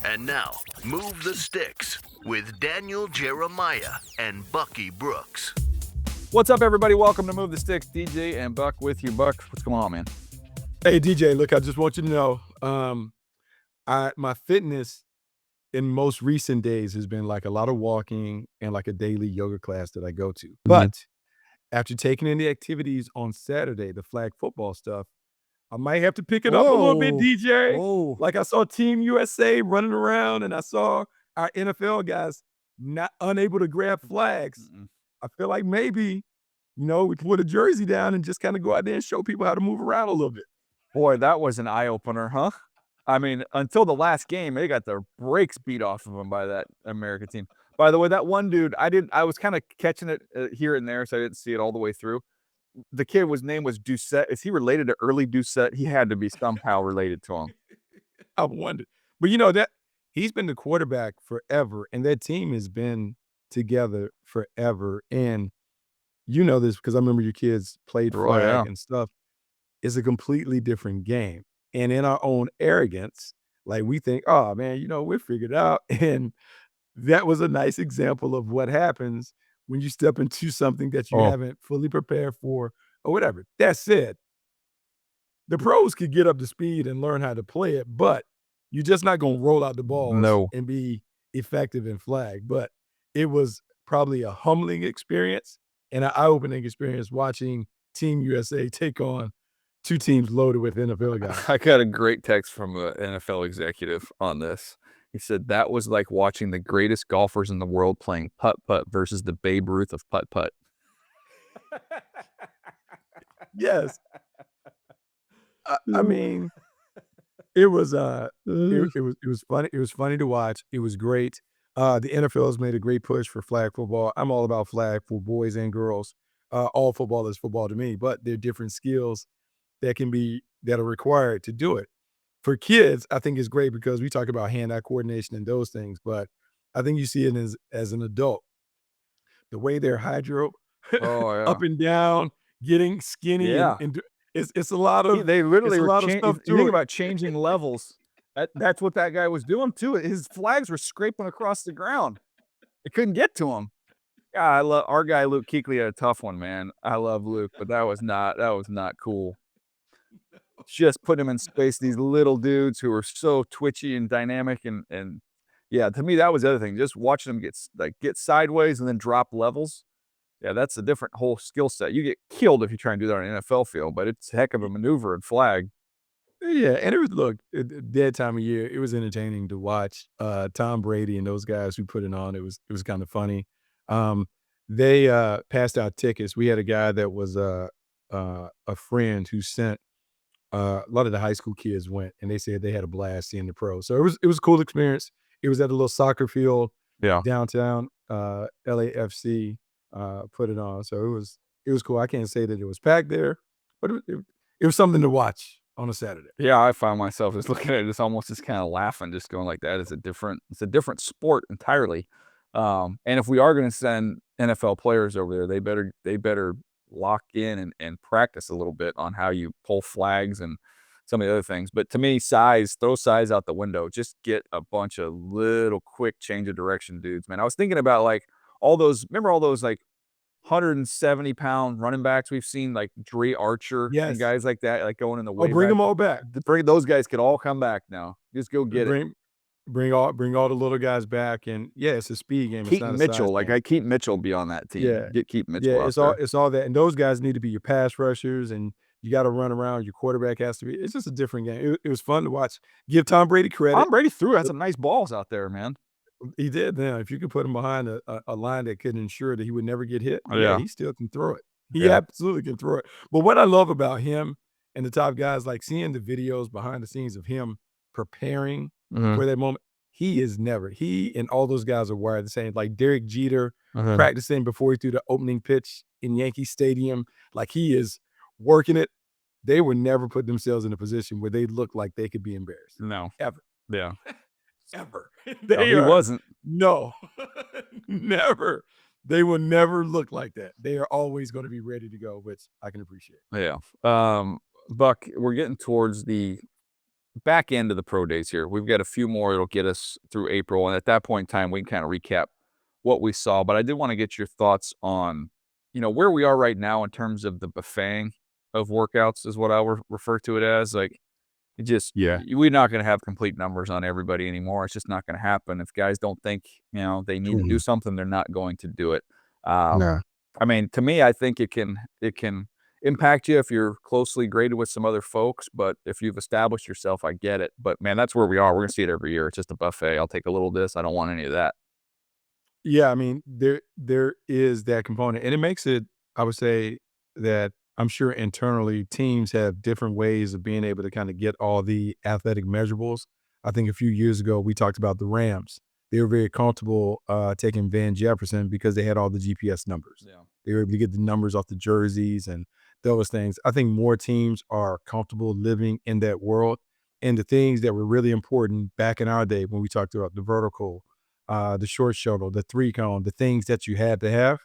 And now, Move the Sticks with Daniel Jeremiah and Bucky Brooks. What's up, everybody? Welcome to Move the Sticks. DJ and Buck with you. Buck, what's going on, man? Hey, DJ, look, I just want you to know, my fitness in most recent days has been like a lot of walking and like a daily yoga class that I go to. But after taking in the activities on Saturday, the flag football stuff, I might have to pick it up a little bit, DJ. Whoa. Like I saw Team USA running around and I saw our NFL guys not unable to grab flags. I feel like maybe, we put a jersey down and just kind of go out there and show people how to move around a little bit. Boy, that was an eye-opener, huh? I mean, until the last game, they got their brakes beat off of them by that American team. By the way, that one dude, I was kind of catching it here and there, so I didn't see it all the way through. The kid, his name was Doucette. Is he related to Early Doucette? He had to be somehow related to him. I wondered. But that he's been the quarterback forever, and that team has been together forever. And you know this because I remember your kids played flag and stuff. It's a completely different game. And in our own arrogance, like we think, oh man, we're figured out. And that was a nice example of what happens when you step into something that you haven't fully prepared for or whatever. That said, the pros could get up to speed and learn how to play it, but you're just not going to roll out the balls and be effective in flag. But it was probably a humbling experience and an eye-opening experience watching Team USA take on two teams loaded with NFL guys. I got a great text from an NFL executive on this. He said that was like watching the greatest golfers in the world playing putt-putt versus the Babe Ruth of putt-putt. Yes. I mean, it was funny. It was funny to watch. It was great. The NFL has made a great push for flag football. I'm all about flag for boys and girls. All football is football to me, but there are different skills that are required to do it. For kids, I think it's great because we talk about hand-eye coordination and those things, but I think you see it as an adult. The way they're hydro up and down, getting skinny, and it's a lot of they literally were stuff. You think about changing levels. That's what that guy was doing too. His flags were scraping across the ground. It couldn't get to him. Yeah, I love our guy Luke Kuechly had a tough one, man. I love Luke, but that was not cool. Just put him in space, these little dudes who are so twitchy and dynamic and yeah, to me that was the other thing. Just watching them get sideways and then drop levels. Yeah, that's a different whole skill set. You get killed if you try and do that on an NFL field, but it's a heck of a maneuver and flag. Yeah, and it was dead time of year. It was entertaining to watch. Tom Brady and those guys who put it on. It was kind of funny. They passed out tickets. We had a guy that was a friend who sent a lot of the high school kids went, and they said they had a blast seeing the pros. So it was a cool experience. It was at a little soccer field downtown. LAFC put it on, so it was cool. I can't say that it was packed there, but it was something to watch on a Saturday. Yeah, I found myself just looking at it, just kind of laughing, just going like that. It's a different sport entirely. And if we are going to send NFL players over there, they better lock in and practice a little bit on how you pull flags and some of the other things. But to me, throw size out the window. Just get a bunch of little quick change of direction dudes, man. I was thinking about remember all those like 170-pound running backs we've seen, like Dre Archer and guys like that, like going in the way. Bring them all back. Those guys could all come back now. Just go get it. Bring all the little guys back, and it's a speed game. Keaton Mitchell, Keaton Mitchell be on that team. Yeah, get Keaton Mitchell. Yeah, it's all that, and those guys need to be your pass rushers, and you got to run around. Your quarterback has to be. It's just a different game. It was fun to watch. Give Tom Brady credit. Tom Brady had some nice balls out there, man. He did. Now, if you could put him behind a line that could ensure that he would never get hit, he still can throw it. He absolutely can throw it. But what I love about him and the top guys, like seeing the videos behind the scenes of him preparing for that moment. He and all those guys are wired the same. Like Derek Jeter practicing before he threw the opening pitch in Yankee Stadium. Like he is working it. They would never put themselves in a position where they look like they could be embarrassed. No. Ever. Yeah. Ever. He wasn't. No. Never. They will never look like that. They are always going to be ready to go, which I can appreciate. Yeah. Buck, we're getting towards the back end of the pro days here. We've got a few more that'll get us through April, and at that point in time, we can kind of recap what we saw. But I did want to get your thoughts on, where we are right now in terms of the buffeting of workouts is what I would refer to it as. Like, we're not going to have complete numbers on everybody anymore. It's just not going to happen. If guys don't think, they need to do something, they're not going to do it. Nah. I mean, to me, I think it can impact you if you're closely graded with some other folks, but if you've established yourself, I get it. But man, that's where we are. We're gonna see it every year. It's just a buffet. I'll take a little of this. I don't want any of that. Yeah, I mean, there is that component, and it makes it, I would say, that I'm sure internally teams have different ways of being able to kind of get all the athletic measurables. I think a few years ago we talked about the Rams. They were very comfortable taking Van Jefferson because they had all the GPS numbers. Yeah. They were able to get the numbers off the jerseys and those things. I think more teams are comfortable living in that world. And the things that were really important back in our day when we talked about the vertical, the short shuttle, the 3-cone, the things that you had to have,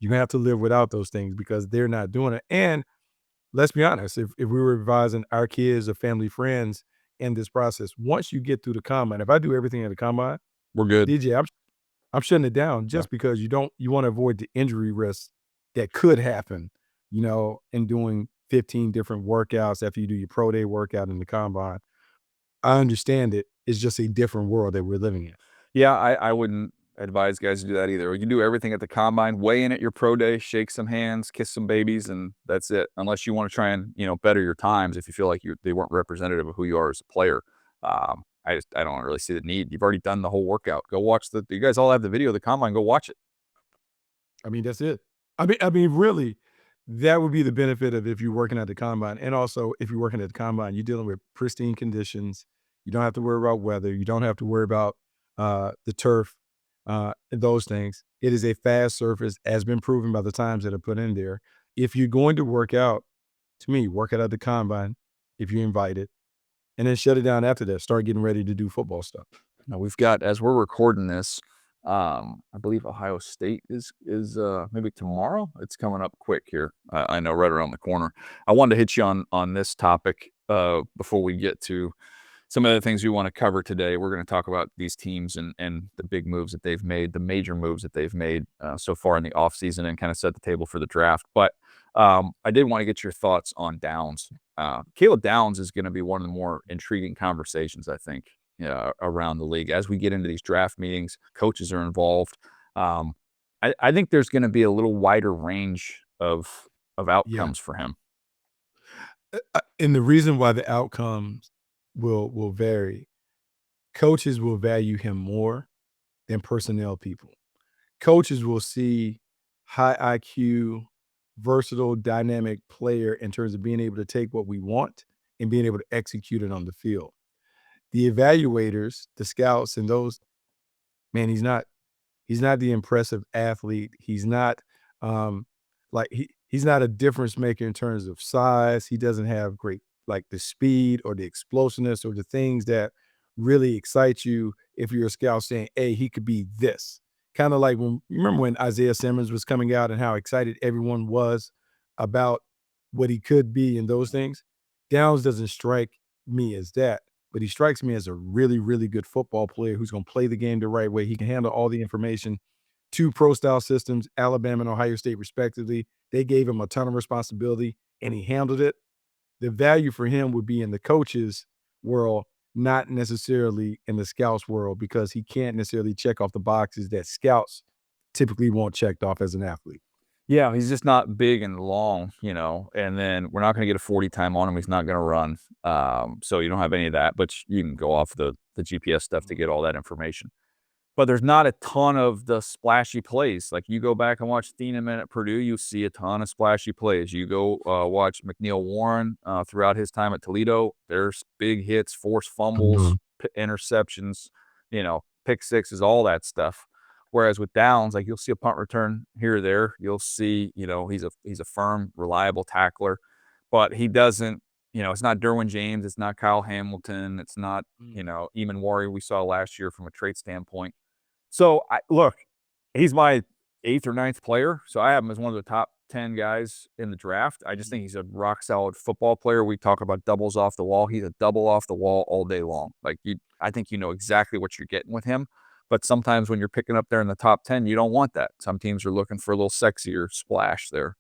you're going to have to live without those things because they're not doing it. And let's be honest, if we were advising our kids or family friends in this process, once you get through the combine, if I do everything at the combine, we're good. DJ, I'm shutting it down just because you want to avoid the injury risks that could happen, in doing 15 different workouts after you do your pro day workout in the combine. I understand it. It's just a different world that we're living in. Yeah, I wouldn't advise guys to do that either. You can do everything at the combine, weigh in at your pro day, shake some hands, kiss some babies, and that's it. Unless you want to try and, better your times if you feel like they weren't representative of who you are as a player. I don't really see the need. You've already done the whole workout. Go watch you guys all have the video of the combine. Go watch it. I mean, that's it. I mean, really, that would be the benefit of if you're working at the combine. And also, if you're working at the combine, you're dealing with pristine conditions. You don't have to worry about weather. You don't have to worry about the turf, those things. It is a fast surface, as been proven by the times that are put in there. If you're going to work out, to me, work out at the combine if you're invited, and then shut it down after that. Start getting ready to do football stuff. Now we've got, as we're recording this, I believe Ohio State is maybe tomorrow. It's coming up quick here. I know, right around the corner. I wanted to hit you on this topic before we get to some of the things we want to cover today. We're going to talk about these teams and the big moves that they've made, the major moves that they've made so far in the offseason, and kind of set the table for the draft. But I did want to get your thoughts on Downs. Caleb Downs is going to be one of the more intriguing conversations, I think, around the league. As we get into these draft meetings, coaches are involved. I think there's going to be a little wider range of outcomes for him. And the reason why the outcomes will vary, coaches will value him more than personnel people. Coaches will see high IQ, versatile, dynamic player in terms of being able to take what we want and being able to execute it on the field. The evaluators, the scouts, and those, man, he's not the impressive athlete. He's not he's not a difference maker in terms of size. He doesn't have great, the speed or the explosiveness or the things that really excite you if you're a scout saying, hey, he could be this. Kind of like remember when Isaiah Simmons was coming out and how excited everyone was about what he could be and those things. Downs doesn't strike me as that, but he strikes me as a really, really good football player who's going to play the game the right way. He can handle all the information. 2 pro-style systems, Alabama and Ohio State respectively. They gave him a ton of responsibility, and he handled it. The value for him would be in the coaches' world, not necessarily in the scouts' world, because he can't necessarily check off the boxes that scouts typically want checked off as an athlete. Yeah, he's just not big and long, and then we're not going to get a 40 time on him. He's not going to run. So you don't have any of that, but you can go off the GPS stuff to get all that information. But there's not a ton of the splashy plays. Like, you go back and watch Thieneman at Purdue, you see a ton of splashy plays. You go watch McNeil Warren throughout his time at Toledo. There's big hits, forced fumbles, interceptions, pick sixes, all that stuff. Whereas with Downs, you'll see a punt return here or there. You'll see, he's a firm, reliable tackler, but he doesn't, it's not Derwin James. It's not Kyle Hamilton. It's not, Eamon Warrior we saw last year from a trait standpoint. So look, he's my 8th or 9th player. So I have him as one of the top 10 guys in the draft. I just think he's a rock solid football player. We talk about doubles off the wall. He's a double off the wall all day long. Like I think you know exactly what you're getting with him. But sometimes when you're picking up there in the top 10, you don't want that. Some teams are looking for a little sexier splash there.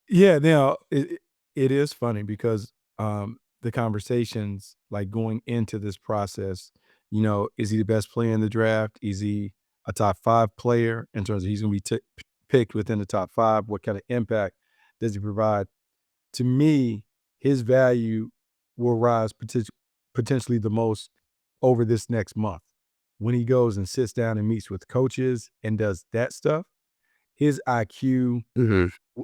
Yeah, now it is funny because the conversations like going into this process, you know, is he the best player in the draft? Is he a top 5 player in terms of he's going to be picked within the top 5? What kind of impact does he provide? To me, his value will rise potentially the most over this next month when he goes and sits down and meets with coaches and does that stuff. His IQ,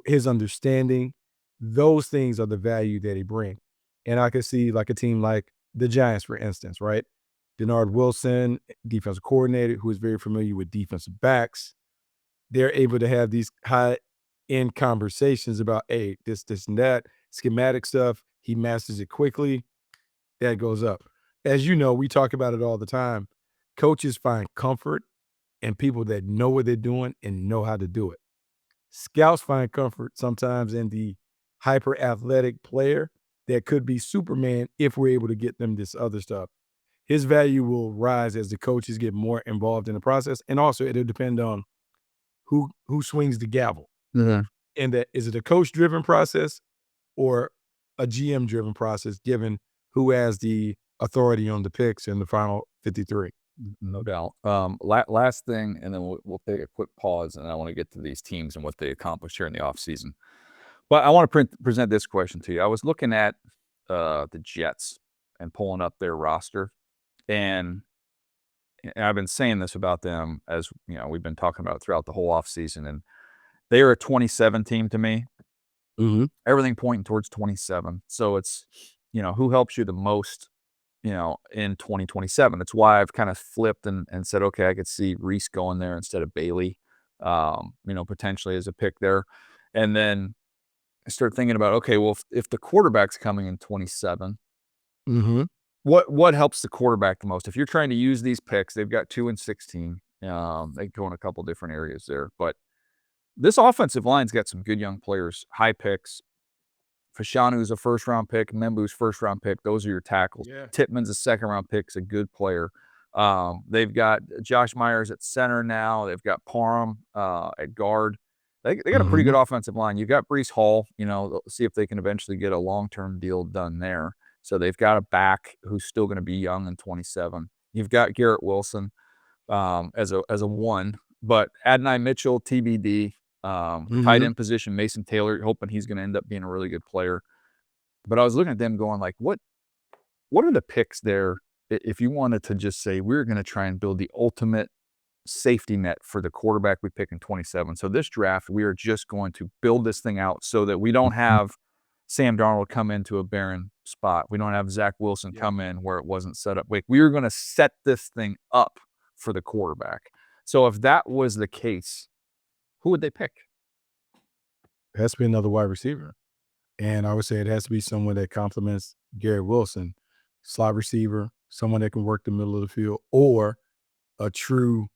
his understanding, those things are the value that he brings. And I could see like a team like the Giants, for instance, right? Denard Wilson, defensive coordinator, who is very familiar with defensive backs. They're able to have these high-end conversations about, hey, this, and that, schematic stuff. He masters it quickly. That goes up. As you know, we talk about it all the time. Coaches find comfort in people that know what they're doing and know how to do it. Scouts find comfort sometimes in the hyper-athletic player that could be Superman if we're able to get them this other stuff. His value will rise as the coaches get more involved in the process. And also it'll depend on who swings the gavel. And that, is it a coach-driven process or a GM-driven process, given who has the authority on the picks in the final 53? No doubt. Last thing, and then we'll take a quick pause, and I want to get to these teams and what they accomplished here in the offseason. But I want to present this question to you. I was looking at the Jets and pulling up their roster, and I've been saying this about them as you know we've been talking about it throughout the whole offseason, and they are a 27 team to me. Everything pointing towards 27. So it's who helps you the most in 2027. That's why I've kind of flipped and said, okay, I could see Reese going there instead of Bailey, potentially as a pick there. And then I started thinking about, okay, well, if the quarterback's coming in 27, what helps the quarterback the most? If you're trying to use these picks, they've got 2 and 16. They go in a couple different areas there. But this offensive line's got some good young players, high picks. Fashanu's a first-round pick. Membu's first-round pick. Those are your tackles. Yeah. Tippmann's a second-round pick. He's a good player. They've got Josh Myers at center now. They've got Parham at guard. They got a pretty good offensive line. You've got Breece Hall. See if they can eventually get a long-term deal done there. So they've got a back who's still going to be young in 27. You've got Garrett Wilson as a 1. But Adonai Mitchell, TBD. Tight end position, Mason Taylor, hoping he's going to end up being a really good player. But I was looking at them going like, what are the picks there if you wanted to just say we're going to try and build the ultimate safety net for the quarterback we pick in 27. So this draft, we are just going to build this thing out so that we don't have Sam Darnold come into a barren spot. We don't have Zach Wilson come in where it wasn't set up. We are going to set this thing up for the quarterback. So if that was the case, who would they pick? It has to be another wide receiver. And I would say it has to be someone that complements Garrett Wilson, slot receiver, someone that can work the middle of the field, or a true,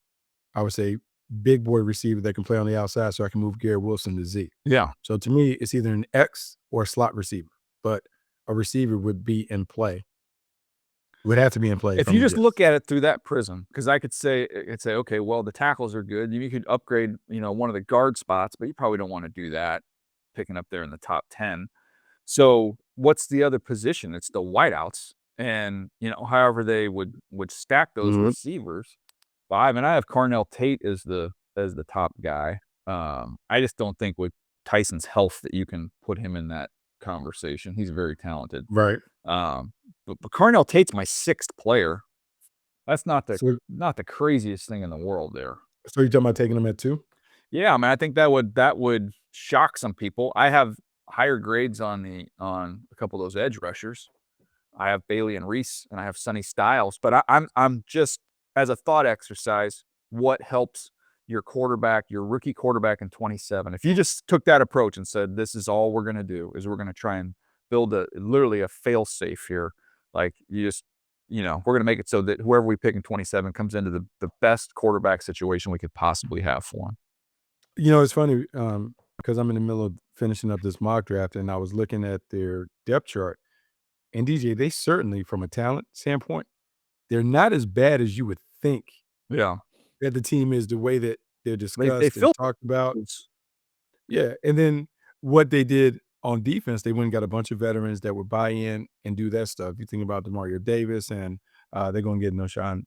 I would say, big boy receiver that can play on the outside so I can move Garrett Wilson to Z. Yeah. So to me, it's either an X or a slot receiver, but a receiver would be in play. Would have to be in play. If you just look at it through that prism, because I could say, okay, well, the tackles are good. You could upgrade, one of the guard spots, but you probably don't want to do that, picking up there in the top 10. So what's the other position? It's the wideouts. And, however they would stack those receivers. But I have Carnell Tate as the top guy. I just don't think with Tyson's health that you can put him in that conversation. He's very talented. Right. But Carnell Tate's my 6th player. That's not the craziest thing in the world there. So you're talking about taking him at 2? Yeah, I think that would shock some people. I have higher grades on a couple of those edge rushers. I have Bailey and Reese, and I have Sonny Styles. But I'm just, as a thought exercise, what helps your quarterback, your rookie quarterback in 27? If you just took that approach and said, this is all we're going to do, is we're going to try and build literally a fail-safe here. Like you just, we're going to make it so that whoever we pick in 27 comes into the best quarterback situation we could possibly have for him. It's funny. because I'm in the middle of finishing up this mock draft, and I was looking at their depth chart. And DJ, they certainly, from a talent standpoint, they're not as bad as you would think Yeah. that the team is, the way that they're They discussed and filled talked about. Yeah, and then what they did on defense, they went and got a bunch of veterans that would buy in and do that stuff. You think about DeMario Davis, and they're going to get Noshawn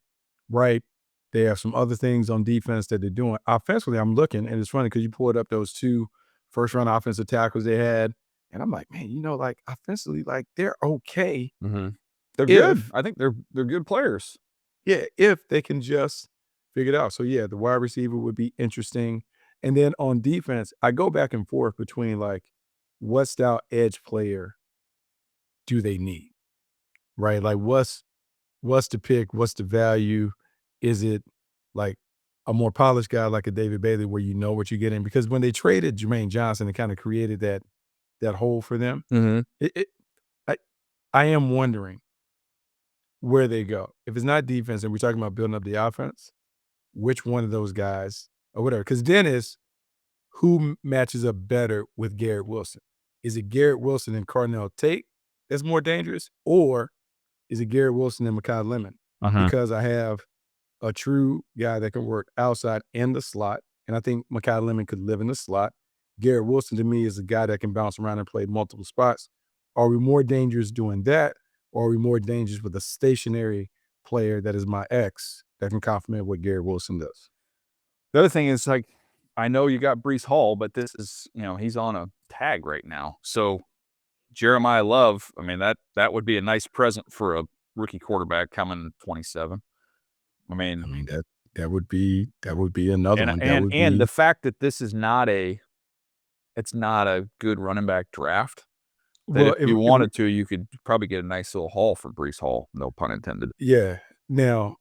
Wright. They have some other things on defense that they're doing. Offensively, I'm looking, and it's funny because you pulled up those 2 first-round offensive tackles they had, and I'm like, man, like, offensively, like, they're okay. They're good. I think they're good players. Yeah, if they can just figure it out. So, yeah, the wide receiver would be interesting. And then on defense, I go back and forth between, like, what style edge player do they need, right? Like, what's the pick? What's the value? Is it, like, a more polished guy like a David Bailey where you know what you're getting? Because when they traded Jermaine Johnson, it kind of created that hole for them. I am wondering where they go. If it's not defense and we're talking about building up the offense, which one of those guys or whatever. Because Dennis, who matches up better with Garrett Wilson? Is it Garrett Wilson and Cardinal Tate that's more dangerous? Or is it Garrett Wilson and Mekhi Lemon? Because I have a true guy that can work outside and the slot, and I think Mekhi Lemon could live in the slot. Garrett Wilson, to me, is a guy that can bounce around and play multiple spots. Are we more dangerous doing that, or are we more dangerous with a stationary player that is my ex that can complement what Garrett Wilson does? The other thing is, like, I know you got Breece Hall, but this is, he's on a tag right now. So Jeremiah Love, I mean, that would be a nice present for a rookie quarterback coming in 27. I mean that would be another one. And the fact that this is not it's not a good running back draft. That if you wanted to, you could probably get a nice little haul for Breece Hall, no pun intended. Yeah. Now,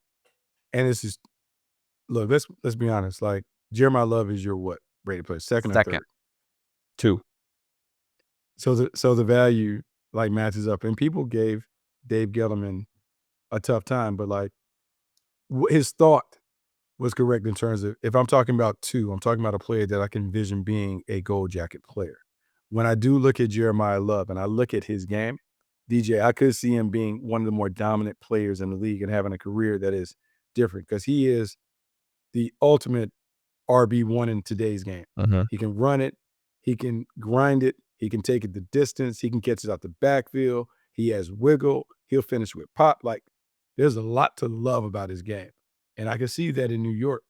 and this is, look, let's be honest. Like, Jeremiah Love is your what rated player? Second or third? 2. So the value, like, matches up, and people gave Dave Gettleman a tough time, but, like, his thought was correct in terms of, if I'm talking about 2, I'm talking about a player that I can envision being a gold jacket player. When I do look at Jeremiah Love and I look at his game, DJ, I could see him being one of the more dominant players in the league and having a career that is different, because he is the ultimate RB1 in today's game. He can run it. He can grind it. He can take it the distance. He can catch it out the backfield. He has wiggle. He'll finish with pop. Like, there's a lot to love about his game. And I can see that in New York.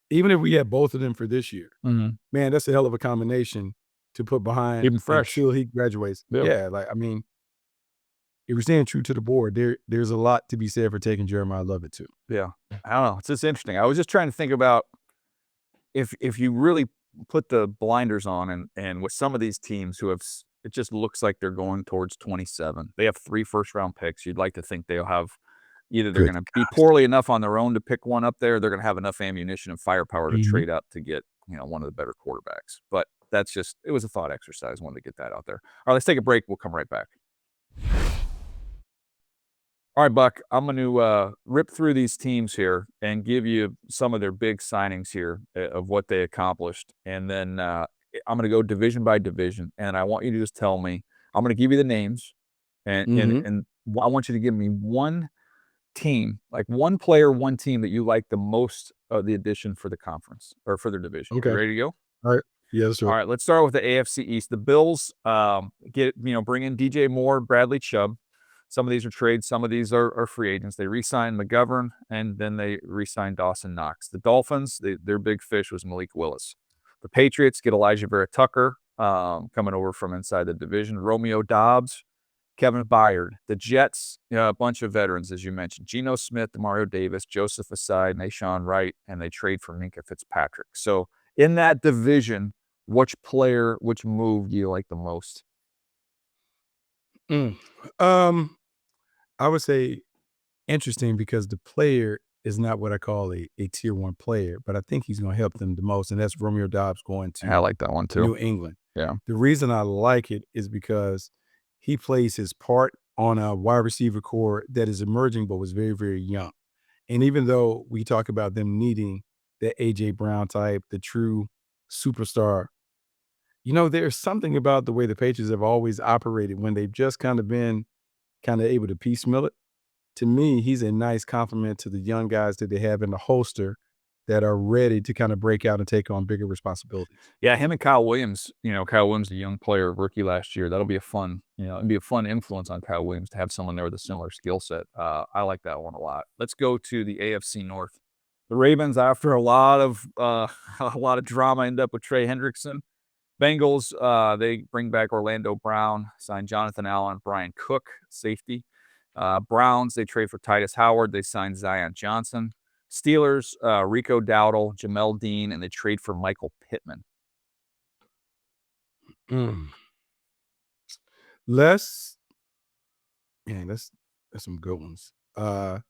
Even if we had both of them for this year, man, that's a hell of a combination to put behind, even fresh, until he graduates. Yeah, like, I mean, if we're staying true to the board, there's a lot to be said for taking Jeremiah Love at 2. Yeah, I don't know. It's just interesting. I was just trying to think about if you really put the blinders on, and with some of these teams who have, it just looks like they're going towards 27. They have 3 first-round picks. You'd like to think they'll have, either they're going to be poorly enough on their own to pick one up there, or they're going to have enough ammunition and firepower to trade up to get, one of the better quarterbacks. But that's just, it was a thought exercise. Wanted to get that out there. All right, let's take a break. We'll come right back. All right, Buck, I'm going to rip through these teams here and give you some of their big signings here of what they accomplished. And then I'm going to go division by division. And I want you to just tell me, I'm going to give you the names. And I want you to give me one team, like one player, one team that you like the most of the addition for the conference or for their division. Okay. You ready to go? All right. Yes, sir. All right, let's start with the AFC East. The Bills bring in DJ Moore, Bradley Chubb. Some of these are trades, some of these are free agents. They re-signed McGovern, and then they re-signed Dawson Knox. The Dolphins, their big fish was Malik Willis. The Patriots get Elijah Vera Tucker coming over from inside the division. Romeo Doubs, Kevin Byard. The Jets, a bunch of veterans, as you mentioned. Geno Smith, Demario Davis, Joseph Asai, Nashawn Wright, and they trade for Minkah Fitzpatrick. So in that division, which move do you like the most? I would say interesting, because the player is not what I call a tier 1 player, but I think he's going to help them the most, and that's Romeo Doubs going to I like that one too. New England. Yeah. The reason I like it is because he plays his part on a wide receiver core that is emerging but was very, very young. And even though we talk about them needing the A.J. Brown type, the true superstar there's something about the way the Patriots have always operated when they've just kind of been kind of able to piecemeal it. To me, he's a nice compliment to the young guys that they have in the holster that are ready to kind of break out and take on bigger responsibilities. Yeah, him and Kyle Williams, Kyle Williams, a young player, rookie last year. That'll be a fun, it'd be a fun influence on Kyle Williams to have someone there with a similar skill set. I like that one a lot. Let's go to the AFC North. The Ravens, after a lot of drama, end up with Trey Hendrickson. Bengals, they bring back Orlando Brown, sign Jonathan Allen, Brian Cook, safety. Browns, they trade for Titus Howard. They sign Zion Johnson. Steelers, Rico Dowdle, Jamel Dean, and they trade for Michael Pittman. That's some good ones. I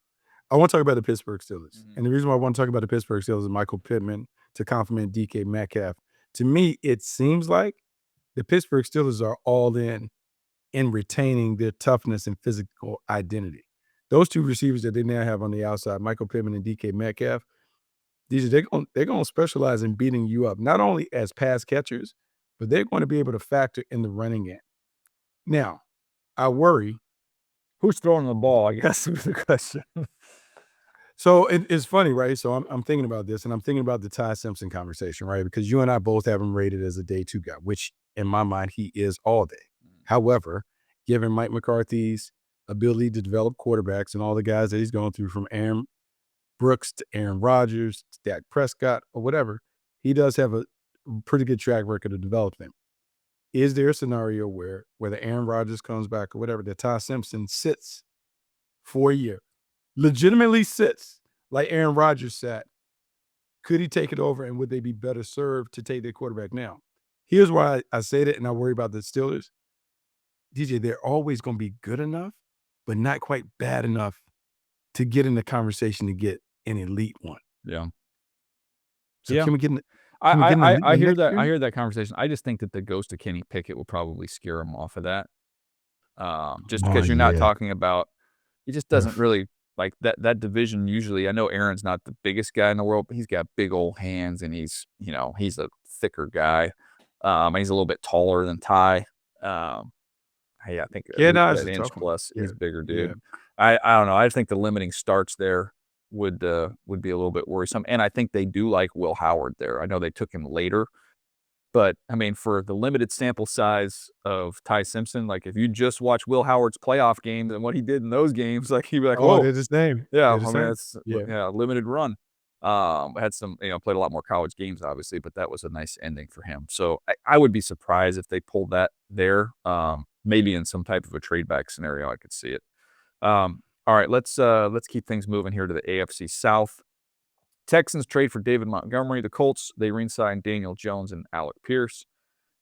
want to talk about the Pittsburgh Steelers. And the reason why I want to talk about the Pittsburgh Steelers is Michael Pittman to compliment DK Metcalf. To me, it seems like the Pittsburgh Steelers are all in retaining their toughness and physical identity. Those two receivers that they now have on the outside, Michael Pittman and DK Metcalf, they're going to specialize in beating you up, not only as pass catchers, but they're going to be able to factor in the running game. Now, I worry. Who's throwing the ball, I guess, is the question. So it's funny, right? So I'm thinking about this, and I'm thinking about the Ty Simpson conversation, right? Because you and I both have him rated as a day 2 guy, which in my mind, he is all day. However, given Mike McCarthy's ability to develop quarterbacks and all the guys that he's going through, from Aaron Brooks to Aaron Rodgers to Dak Prescott or whatever, he does have a pretty good track record of developing. Is there a scenario where whether Aaron Rodgers comes back or whatever, that Ty Simpson sits for a year, legitimately sits like Aaron Rodgers sat? Could he take it over, and would they be better served to take their quarterback now? Here's why I say that, and I worry about the Steelers. DJ, they're always going to be good enough, but not quite bad enough to get in the conversation to get an elite one. Yeah. So can we get in? I hear that. I hear that conversation. I just think that the ghost of Kenny Pickett will probably scare him off of that. Just because you're not talking about, he just doesn't really like that division. Usually, I know Aaron's not the biggest guy in the world, but he's got big old hands, and he's a thicker guy. He's a little bit taller than Ty. I think that inch plus, he's bigger dude. Yeah. I don't know. I just think the limiting starts there would be a little bit worrisome. And I think they do like Will Howard there. I know they took him later, but I mean, for the limited sample size of Ty Simpson, like if you just watch Will Howard's playoff games and what he did in those games, like he'd be like, "Oh, it's his name." Yeah, it's limited run. Had some, played a lot more college games, obviously, but that was a nice ending for him. So I would be surprised if they pulled that there. Maybe in some type of a trade back scenario, I could see it. All right, let's keep things moving here to the AFC South. Texans trade for David Montgomery. The Colts, they re-signed Daniel Jones and Alec Pierce.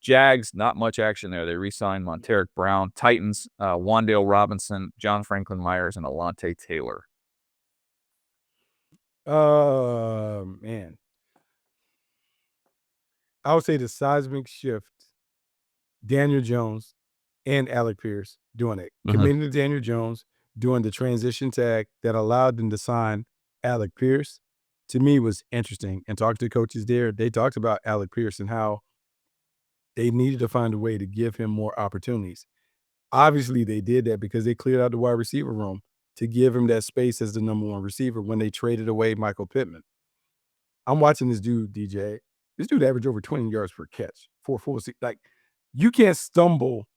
Jags, not much action there. They re-signed Monteric Brown. Titans, Wan'Dale Robinson, John Franklin Myers, and Alontae Taylor. Man. I would say the seismic shift, Daniel Jones and Alec Pierce doing it. Committing to Daniel Jones, doing the transition tag that allowed them to sign Alec Pierce, to me was interesting. And talking to coaches there, they talked about Alec Pierce and how they needed to find a way to give him more opportunities. Obviously, they did that because they cleared out the wide receiver room to give him that space as the number 1 receiver when they traded away Michael Pittman. I'm watching this dude, DJ. This dude averaged over 20 yards per catch for full season. Like, you can't stumble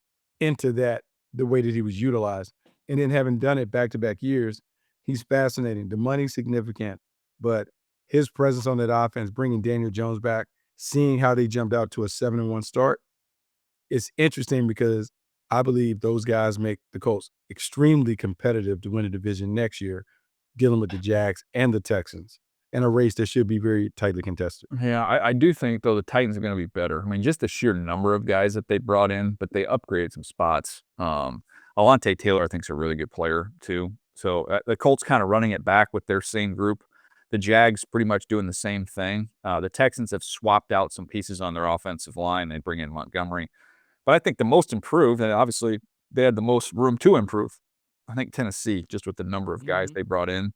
into that the way that he was utilized. And then having done it back-to-back years, he's fascinating. The money's significant, but his presence on that offense, bringing Daniel Jones back, seeing how they jumped out to a 7-1 start, it's interesting because I believe those guys make the Colts extremely competitive to win a division next year, dealing with the Jags and the Texans, in a race that should be very tightly contested. Yeah, I do think, though, the Titans are going to be better. I mean, just the sheer number of guys that they brought in, but they upgraded some spots. Alontae Taylor, I think, is a really good player, too. So the Colts kind of running it back with their same group. The Jags pretty much doing the same thing. The Texans have swapped out some pieces on their offensive line. They bring in Montgomery. But I think the most improved, and obviously they had the most room to improve, I think Tennessee, just with the number of guys they brought in.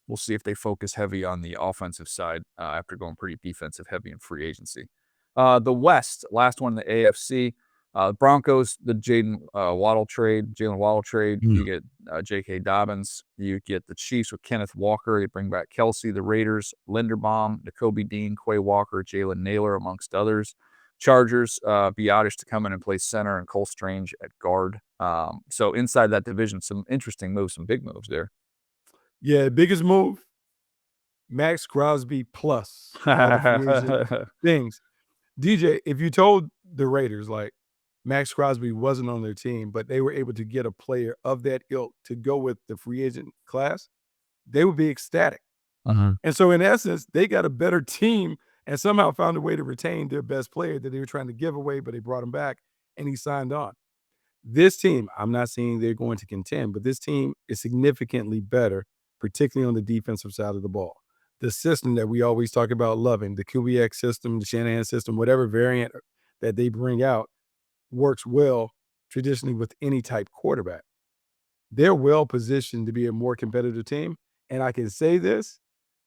We'll see if they focus heavy on the offensive side after going pretty defensive heavy in free agency. The West, last one in the AFC. Broncos, the Jalen Waddle trade. You get J.K. Dobbins. You get the Chiefs with Kenneth Walker. You bring back Kelsey. The Raiders, Linderbaum, Nakobe Dean, Quay Walker, Jalen Naylor, amongst others. Chargers, Biotish to come in and play center, and Cole Strange at guard. So inside that division, some interesting moves, some big moves there. Yeah, the biggest move, Max Crosby plus all the free agent things. DJ, if you told the Raiders, like, Max Crosby wasn't on their team, but they were able to get a player of that ilk to go with the free agent class, they would be ecstatic. And so in essence, they got a better team and somehow found a way to retain their best player that they were trying to give away, but they brought him back and he signed on. This team, I'm not saying they're going to contend, but this team is significantly better, particularly on the defensive side of the ball. The system that we always talk about loving, the QBX system, the Shanahan system, whatever variant that they bring out, works well traditionally with any type quarterback. They're well positioned to be a more competitive team. And I can say this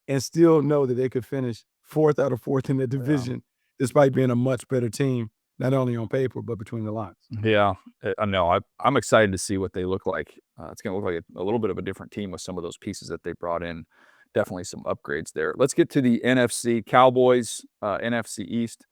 and still know that they could finish 4th out of 4th in the division, despite being a much better team, not only on paper, but between the lines. Yeah, I know. I'm excited to see what they look like. It's going to look like a little bit of a different team with some of those pieces that they brought in. Definitely some upgrades there. Let's get to the NFC. Cowboys, NFC East.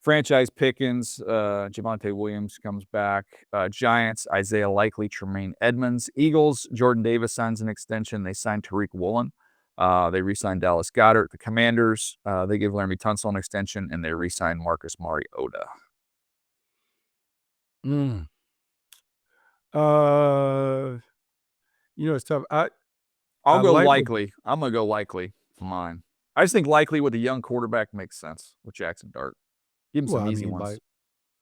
Franchise Pickens, Javonte Williams comes back. Giants, Isaiah Likely, Tremaine Edmonds. Eagles, Jordan Davis signs an extension. They signed Tariq Woolen. They re-signed Dallas Goedert. The Commanders, they give Laramie Tunsil an extension, and they re-signed Marcus Mariota. It's tough. I'll go Likely. I'm going to go Likely for mine. I just think Likely with a young quarterback makes sense with Jackson Dart. Give him some easy ones.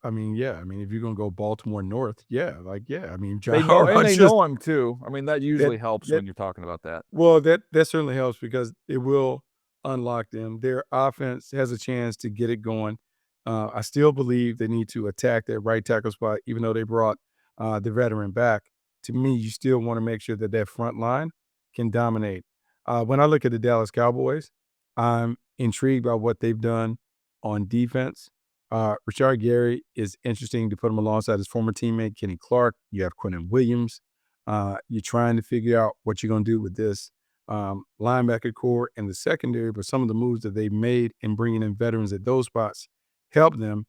If you're going to go Baltimore North, they know him too. That usually helps when you're talking about that. Well, that certainly helps because it will unlock them. Their offense has a chance to get it going. I still believe they need to attack that right tackle spot, even though they brought the veteran back. To me, you still want to make sure that front line can dominate. When I look at the Dallas Cowboys, I'm intrigued by what they've done on defense. Rashard Gary is interesting to put him alongside his former teammate, Kenny Clark. You have Quentin Williams. You're trying to figure out what you're going to do with this linebacker core and the secondary, but some of the moves that they've made in bringing in veterans at those spots help them.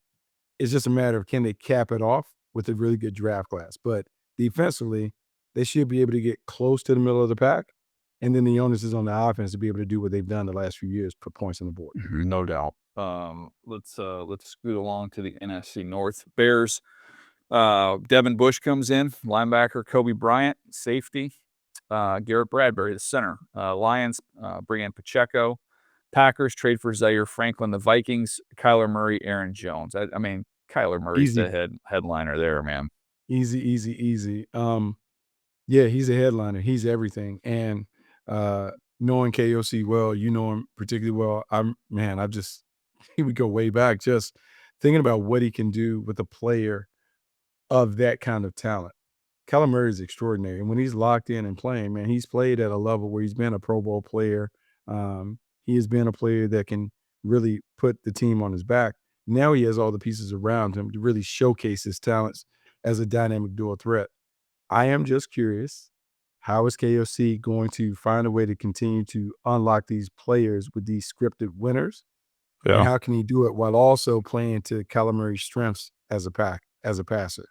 It's just a matter of can they cap it off with a really good draft class. But defensively, they should be able to get close to the middle of the pack. And then the onus is on the offense to be able to do what they've done the last few years, put points on the board. No doubt. Let's scoot along to the NFC North. Bears, Devin Bush comes in, linebacker Kobe Bryant, safety, Garrett Bradbury, the center. Lions, bring in Pacheco. Packers trade for Zaire Franklin. The Vikings, Kyler Murray, Aaron Jones. Kyler Murray's the headliner there, man. Easy. Yeah, he's a headliner. He's everything. And knowing KOC well, you know him particularly well. He would go way back just thinking about what he can do with a player of that kind of talent. Kyler Murray is extraordinary. And when he's locked in and playing, man, he's played at a level where he's been a Pro Bowl player. He has been a player that can really put the team on his back. Now he has all the pieces around him to really showcase his talents as a dynamic dual threat. I am just curious, how is KOC going to find a way to continue to unlock these players with these scripted winners? Yeah. And how can he do it while also playing to Kyler Murray's strengths as a passer?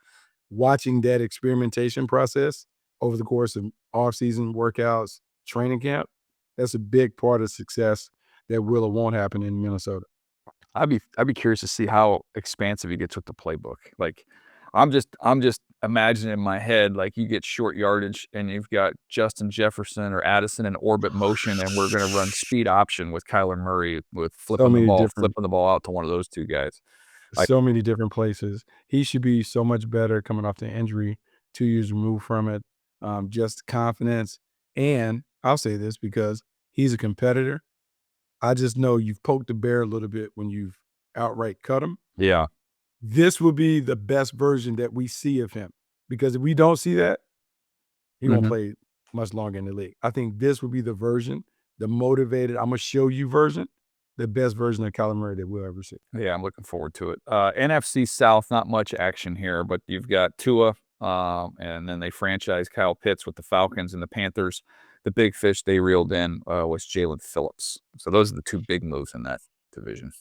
Watching that experimentation process over the course of offseason workouts, training camp, that's a big part of success that will or won't happen in Minnesota. I'd be curious to see how expansive he gets with the playbook. Like, I'm just imagining in my head, like, you get short yardage and you've got Justin Jefferson or Addison in orbit motion, and we're going to run speed option with Kyler Murray with flipping the ball out to one of those two guys. So many different places. He should be so much better coming off the injury, 2 years removed from it. Just confidence. And I'll say this because he's a competitor. I just know you've poked the bear a little bit when you've outright cut him. Yeah. This will be the best version that we see of him, because if we don't see that, he won't play much longer in the league. I think this will be the version, the motivated, I'm going to show you version the best version of Kyler Murray that we'll ever see. Yeah, I'm looking forward to it. NFC South, not much action here, but you've got Tua, and then they franchise Kyle Pitts with the Falcons and the Panthers. The big fish they reeled in was Jalen Phillips. So those are the two big moves in that division.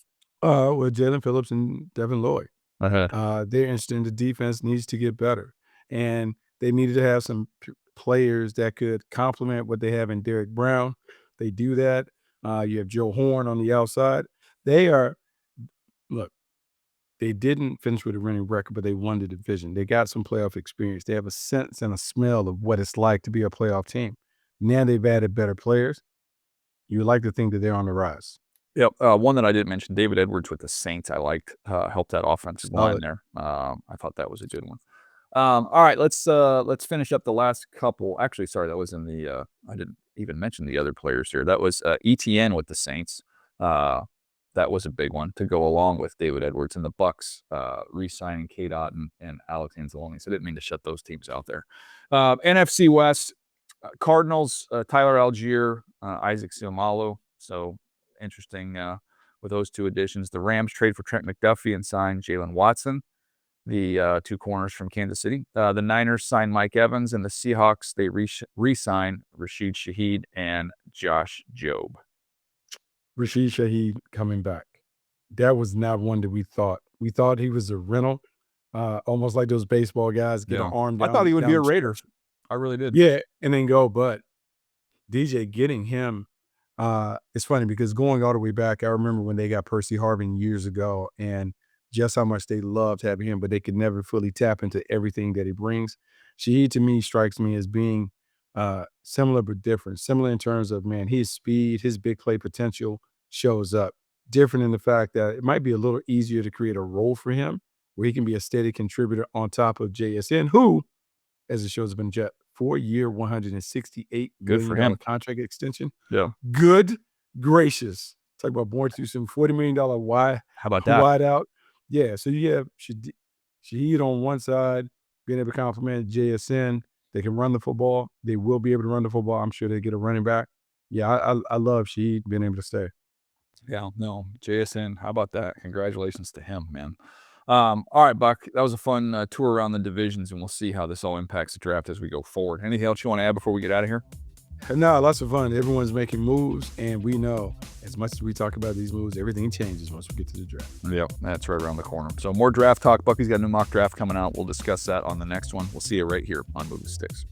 With Jalen Phillips and Devin Lloyd. Uh-huh. They're interested in the defense needs to get better. And they needed to have some players that could complement what they have in Derek Brown. They do that. You have Joe Horn on the outside. They didn't finish with a winning record, but they won the division. They got some playoff experience. They have a sense and a smell of what it's like to be a playoff team. Now they've added better players. You would like to think that they're on the rise. Yep. One that I didn't mention, David Edwards with the Saints. I liked helped that offensive line there. I thought that was a good one. All right, let's finish up the last couple. Actually, sorry, that was in the. I didn't even mention the other players here. That was ETN with the Saints. That was a big one to go along with David Edwards and the Bucks re-signing K-Dot and Alex Anzalone. So I didn't mean to shut those teams out there. NFC West, Cardinals, Tyler Algier, Isaac Seumalo. So interesting with those two additions. The Rams trade for Trent McDuffie and signed Jalen Watson, the two corners from Kansas City. The Niners signed Mike Evans, and the Seahawks, they re-signed Rashid Shaheed and Josh Jobe. Rashid Shaheed coming back. That was not one that we thought. We thought he was a rental, almost like those baseball guys get an arm down. I thought he would be a Raider. I really did. Yeah, and then go. But DJ getting him, it's funny because going all the way back, I remember when they got Percy Harvin years ago and just how much they loved having him, but they could never fully tap into everything that he brings. Shaheed, to me, strikes me as being similar but different. Similar in terms of, man, his speed, his big play potential shows up. Different in the fact that it might be a little easier to create a role for him where he can be a steady contributor on top of JSN, who, as it shows, has been jet 4-year, $168 million contract extension. Yeah. Good gracious. Talk about born too soon. $40 million wide. How about that? Wide out. Yeah. So you have Shaheed on one side, being able to complement JSN. They can run the football. They will be able to run the football. I'm sure they get a running back. Yeah, I love Shaheed being able to stay. Yeah, no, JSN, how about that? Congratulations to him, man. All right, Buck, that was a fun tour around the divisions, and we'll see how this all impacts the draft as we go forward. Anything else you want to add before we get out of here? No, lots of fun. Everyone's making moves, and we know as much as we talk about these moves, everything changes once we get to the draft. Yep, that's right around the corner. So more draft talk. Bucky's got a new mock draft coming out. We'll discuss that on the next one. We'll see you right here on Move the Sticks.